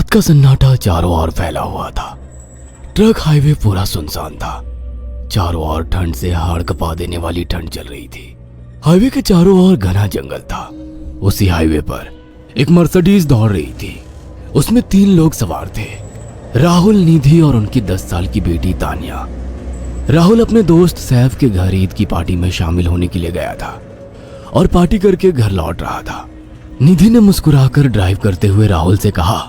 रात का सन्नाटा चारों ओर फैला हुआ था। ट्रक हाईवे पूरा सुनसान था। चारों ओर ठंड से हाड़ कपा देने वाली ठंड चल रही थी। हाईवे के चारों ओर घना जंगल था। उसी हाईवे पर एक मर्सिडीज दौड़ रही थी। उसमें 3 लोग सवार थे, राहुल, निधि और उनकी 10 साल की बेटी तानिया। राहुल अपने दोस्त सैफ के घर ईद की पार्टी में शामिल होने के लिए गया था और पार्टी करके घर लौट रहा था। निधि ने मुस्कुराकर ड्राइव करते हुए राहुल से कहा,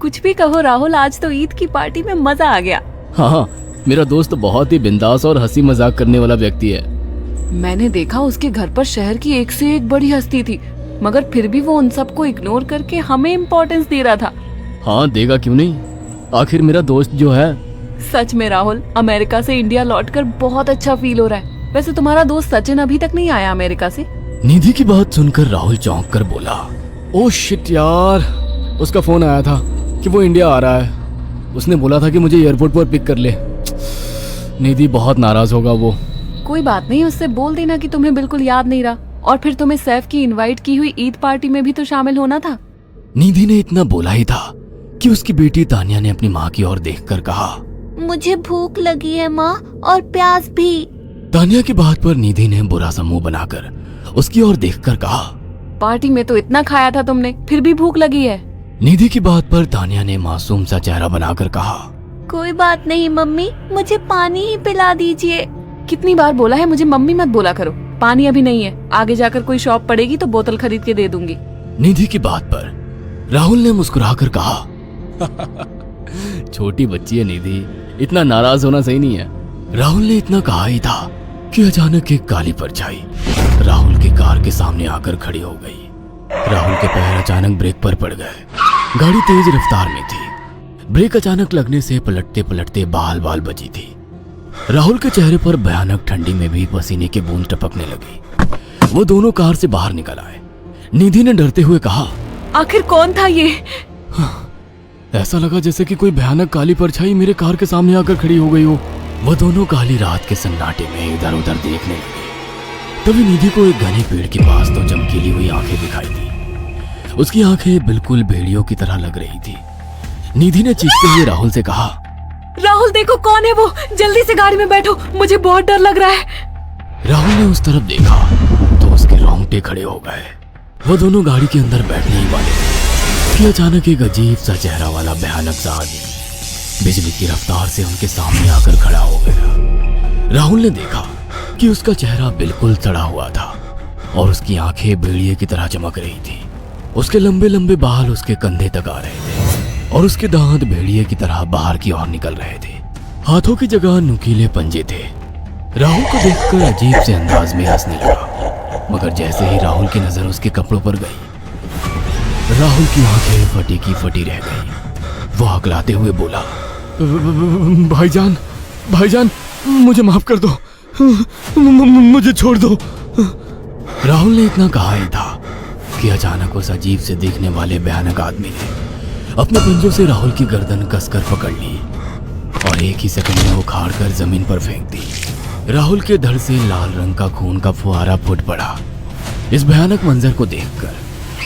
कुछ भी कहो राहुल, आज तो ईद की पार्टी में मजा आ गया। हाँ, मेरा दोस्त बहुत ही बिंदास और हंसी मजाक करने वाला व्यक्ति है। मैंने देखा उसके घर पर शहर की एक से एक बड़ी हस्ती थी, मगर फिर भी वो उन सबको इग्नोर करके हमें इम्पोर्टेंस दे रहा था। हाँ, देगा क्यों नहीं, आखिर मेरा दोस्त जो है। सच में राहुल, अमेरिका से इंडिया लौटकर बहुत अच्छा फील हो रहा है। वैसे तुम्हारा दोस्त सचिन अभी तक नहीं आया अमेरिका से? निधि की बात सुनकर राहुल चौंक कर बोला, ओह शिट यार, उसका फोन आया था कि वो इंडिया आ रहा है। उसने बोला था कि मुझे एयरपोर्ट पर पिक कर ले। निधि बहुत नाराज होगा वो। कोई बात नहीं, उससे बोल देना कि तुम्हें बिल्कुल याद नहीं रहा और फिर तुम्हें सैफ की इनवाइट की हुई ईद पार्टी में भी तो शामिल होना था। निधि ने इतना बोला ही था कि उसकी बेटी तानिया ने अपनी माँ की ओर देखकर कहा, मुझे भूख लगी है माँ, और प्यास भी। तानिया की बात पर निधि ने बुरा सा मुंह बनाकर उसकी ओर देखकर कहा, पार्टी में तो इतना खाया था तुमने, फिर भी भूख लगी है। निधि की बात पर तानिया ने मासूम सा चेहरा बनाकर कहा, कोई बात नहीं मम्मी, मुझे पानी ही पिला दीजिए। कितनी बार बोला है मुझे मम्मी मत बोला करो। पानी अभी नहीं है, आगे जाकर कोई शॉप पड़ेगी तो बोतल खरीद के दे दूंगी। निधि की बात पर राहुल ने मुस्कुराकर कहा, छोटी बच्ची है निधि, इतना नाराज होना सही नहीं है। राहुल ने इतना कहा ही था कि अचानक एक काली परछाई राहुल की कार के सामने आकर खड़ी हो गई। राहुल के पैर अचानक ब्रेक पर पड़ गए। गाड़ी तेज रफ्तार में थी। ब्रेक अचानक लगने से पलटते पलटते बाल बाल बची थी। राहुल के चेहरे पर भयानक ठंडी में भी पसीने की बूंद टपकने लगी। वो दोनों कार से बाहर निकल आए। निधि ने डरते हुए कहा, आखिर कौन था ये? ऐसा लगा जैसे कि कोई भयानक काली परछाई मेरे कार के सामने आकर खड़ी हो गई हो। वह दोनों काली रात के सन्नाटे में इधर उधर देखने लगे। तभी निधि को एक घने पेड़ के पास दो चमकीली हुई आंखें दिखाई दी। उसकी आंखें बिल्कुल भेड़ियों की तरह लग रही थी। निधि ने चीखते हुए राहुल से कहा, राहुल देखो कौन है वो, जल्दी से गाड़ी में बैठो, मुझे बहुत डर लग रहा है। राहुल ने उस तरफ देखा तो उसके रोंगटे खड़े हो गए। वो दोनों गाड़ी के अंदर बैठने ही वाले थे कि अचानक एक अजीब सा चेहरा वाला भयानक सा आदमी बिजली की रफ्तार से उनके सामने आकर खड़ा हो गया। राहुल ने देखा कि उसका चेहरा बिल्कुल सड़ा हुआ था और उसकी आंखें भेड़िए की तरह चमक रही थी। उसके लंबे लंबे बाल उसके कंधे तक आ रहे थे और उसके दांत भेड़िए की तरह बाहर की ओर निकल रहे थे। हाथों की जगह नुकीले पंजे थे। राहुल को देखकर अजीब से अंदाज में हंसने लगा, मगर जैसे ही राहुल की नजर उसके कपड़ों पर गई, राहुल की आंखें फटी की फटी रह गई। वो हकलाते हुए बोला, भाईजान, भाईजान, मुझे माफ कर दो, मुझे छोड़ दो। राहुल ने इतना कहा ही था कि अचानक उस अजीब से दिखने वाले भयानक आदमी ने अपने पंजों से राहुल की गर्दन कसकर पकड़ ली और एक ही सेकंड में उखाड़ कर जमीन पर फेंक दी। राहुल के धड़ से लाल रंग का खून का फुहारा फूट पड़ा। इस भयानक मंजर को देखकर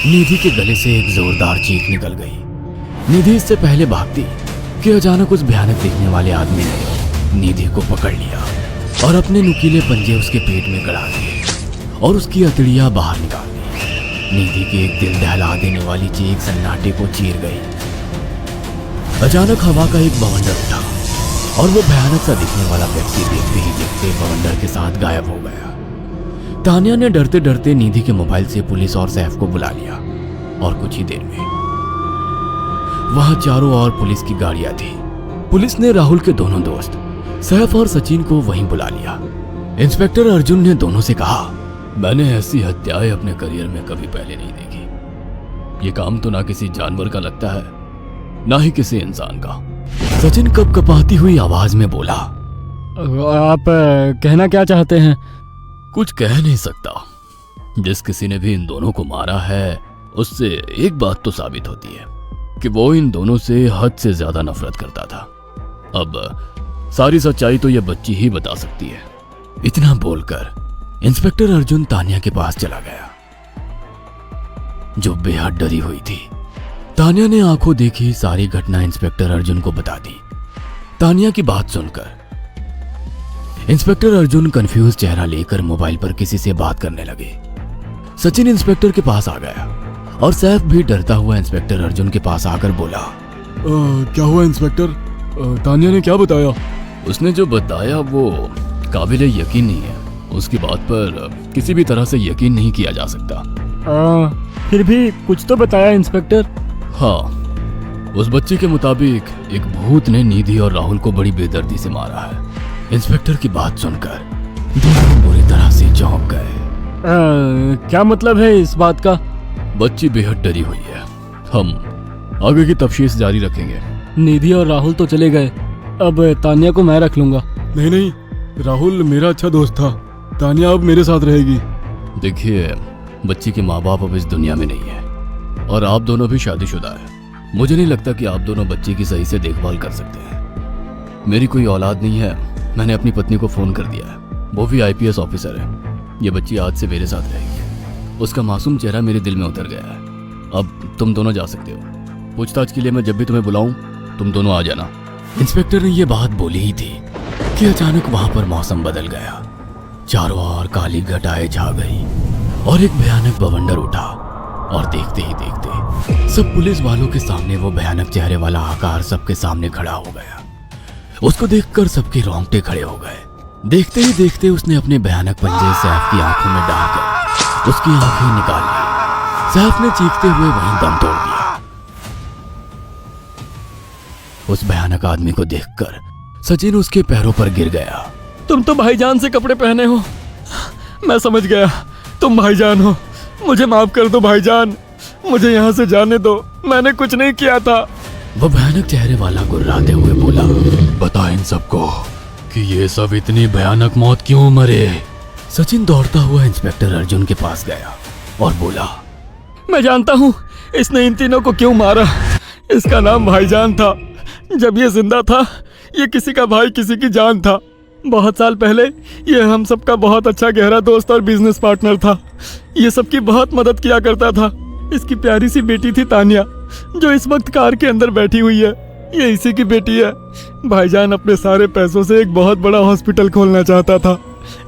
निधि के गले से एक जोरदार चीख निकल गई। निधि इससे पहले भागती कि अचानक उस भयानक दिखने वाले आदमी ने निधि को पकड़ लिया और अपने नुकीले पंजे उसके पेट में गड़ा दिए और उसकी अतड़ियां बाहर निकाल दी। निधि की एक दिल दहला देने वाली चीख सन्नाटे को चीर गई। अचानक हवा का एक बवंडर उठा और वो भयानक सा दिखने वाला व्यक्ति देखते ही देखते बवंडर के साथ गायब हो गया। तानिया ने डरते डरते निधि के मोबाइल से पुलिस और सैफ को बुला लिया और कुछ ही देर में वहां चारों ओर पुलिस की गाड़ियां थी। पुलिस ने राहुल के दोनों दोस्त सैफ और सचिन को वहीं बुला लिया। इंस्पेक्टर अर्जुन ने दोनों से कहा, मैंने ऐसी हत्याएं अपने करियर में कभी पहले नहीं देखी। ये काम तो ना किसी जानवर का लगता है, ना ही किसी इंसान का। सचिन कपकपाती हुई आवाज में बोला, आप कहना क्या चाहते हैं? कुछ कह नहीं सकता। जिस किसी ने भी इन दोनों को मारा है उससे एक बात तो साबित होती है कि वो इन दोनों से हद से ज्यादा नफरत करता था। अब सारी सच्चाई तो ये बच्ची ही बता सकती है। इतना बोलकर इंस्पेक्टर अर्जुन तानिया के पास चला गया, जो बेहद डरी हुई थी। तानिया ने आंखों देखी सारी घटना इंस्पेक्टर अर्जुन को बता दी। तानिया की बात सुनकर इंस्पेक्टर अर्जुन कंफ्यूज चेहरा लेकर मोबाइल पर किसी से बात करने लगे। सचिन इंस्पेक्टर के पास आ गया और सैफ भी डरता हुआ इंस्पेक्टर अर्जुन के पास आकर बोला, क्या हुआ इंस्पेक्टर? तानिया ने क्या बताया? उसने जो बताया वो काबिल यकीन नहीं है। उसकी बात पर किसी भी तरह से यकीन नहीं किया जा सकता। फिर भी कुछ तो बताया इंस्पेक्टर। हाँ, उस बच्चे के मुताबिक एक भूत ने निधि और राहुल को बड़ी बेदर्दी से मारा है। इंस्पेक्टर की बात सुनकर दोनों बुरी तरह से चौंक गए। क्या मतलब है इस बात का? बच्ची बेहद डरी हुई है। हम आगे की तफ्तीश जारी रखेंगे। निधि और राहुल तो चले गए, अब तानिया को मैं रख लूंगा। नहीं नहीं, राहुल मेरा अच्छा दोस्त था। तानिया अब मेरे साथ रहेगी। देखिए, बच्ची के माँ बाप अब इस दुनिया में नहीं है और आप दोनों भी शादीशुदा है। मुझे नहीं लगता कि आप दोनों बच्ची की सही से देखभाल कर सकते हैं। मेरी कोई औलाद नहीं है। मैंने अपनी पत्नी को फोन कर दिया है, वो भी IPS ऑफिसर है। ये बच्ची आज से मेरे साथ रहेगी। उसका मासूम चेहरा मेरे दिल में उतर गया है। अब तुम दोनों जा सकते हो। पूछताछ के लिए मैं जब भी तुम्हें बुलाऊं तुम दोनों आ जाना। इंस्पेक्टर ने ये बात बोली ही थी कि अचानक वहां पर मौसम बदल गया। चारों ओर काली घटाएं छा गई और एक भयानक बवंडर उठा और देखते ही देखते सब पुलिस वालों के सामने वो भयानक चेहरे वाला आकार सबके सामने खड़ा हो गया। उसको देखकर सबके रोंगटे खड़े हो गए। देखते ही देखते उसने अपने भयानक पंजे सैफ की आंखों में डालकर उसकी आंखें निकाल ली। सैफ ने चीखते हुए वहीं दम तोड़ दिया। उस भयानक आदमी को देखकर सचिन उसके पैरों पर गिर गया। तुम तो भाईजान से कपड़े पहने हो। मैं समझ गया, तुम भाईजान हो। मुझे माफ कर दो भाईजान, मुझे यहाँ से जाने दो। मैंने कुछ नहीं किया था। वो भयानक चेहरे वाला गुर्राते हुए बोला, बता इन सबको कि ये सब इतनी भयानक मौत क्यों मरे। सचिन दौड़ता हुआ इंस्पेक्टर अर्जुन के पास गया और बोला, मैं जानता हूँ इसने इन तीनों को क्यों मारा। इसका नाम भाईजान था। जब ये जिंदा था ये किसी का भाई किसी की जान था। बहुत साल पहले ये हम सबका बहुत अच्छा गहरा दोस्त और बिजनेस पार्टनर था। ये सबकी बहुत मदद किया करता था। इसकी प्यारी सी बेटी थी तानिया, जो इस वक्त कार के अंदर बैठी हुई है। ये इसी की बेटी है। भाईजान अपने सारे पैसों से एक बहुत बड़ा हॉस्पिटल खोलना चाहता था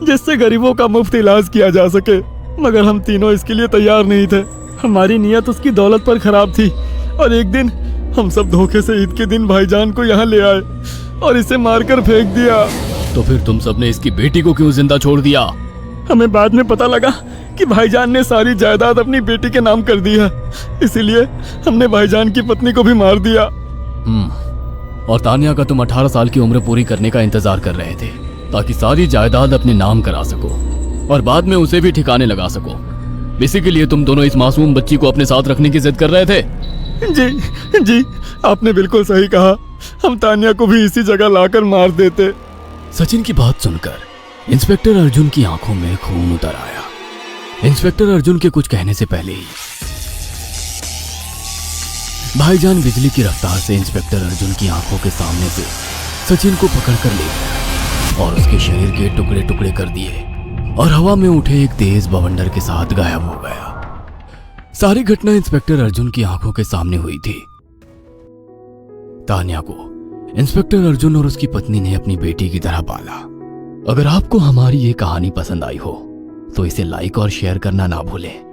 जिससे गरीबों का मुफ्त इलाज किया जा सके, मगर हम तीनों इसके लिए तैयार नहीं थे। हमारी नीयत उसकी दौलत पर खराब थी और एक दिन हम सब धोखे से ईद के दिन भाईजान को यहाँ ले आए और इसे मारकर फेंक दिया। तो फिर तुम सबने इसकी बेटी को क्यों जिंदा छोड़ दिया? हमें बाद में पता लगा कि भाईजान ने सारी जायदाद अपनी बेटी के नाम कर दी है, इसीलिए हमने भाईजान की पत्नी को भी मार दिया। और तानिया का तुम 18 साल की उम्र पूरी करने का इंतजार कर रहे थे ताकि सारी जायदाद अपने नाम करा सको और बाद में उसे भी ठिकाने लगा सको। इसी के लिए तुम दोनों इस मासूम बच्ची को अपने साथ रखने की जिद कर रहे थे। जी, आपने बिल्कुल सही कहा। हम तानिया को भी इसी जगह लाकर मार देते। सचिन की बात सुनकर इंस्पेक्टर अर्जुन की आंखों में खून उतर आया। इंस्पेक्टर अर्जुन के कुछ कहने से पहले ही भाईजान बिजली की रफ्तार से इंस्पेक्टर अर्जुन की आंखों के सामने से सचिन को पकड़कर ले गया और उसके शरीर के टुकड़े टुकड़े कर दिए और हवा में उठे एक तेज बवंडर के साथ गायब हो गया। सारी घटना इंस्पेक्टर अर्जुन की आंखों के सामने हुई थी। तानिया को इंस्पेक्टर अर्जुन और उसकी पत्नी ने अपनी बेटी की तरह पाला। अगर आपको हमारी ये कहानी पसंद आई हो तो इसे लाइक और शेयर करना ना भूलें।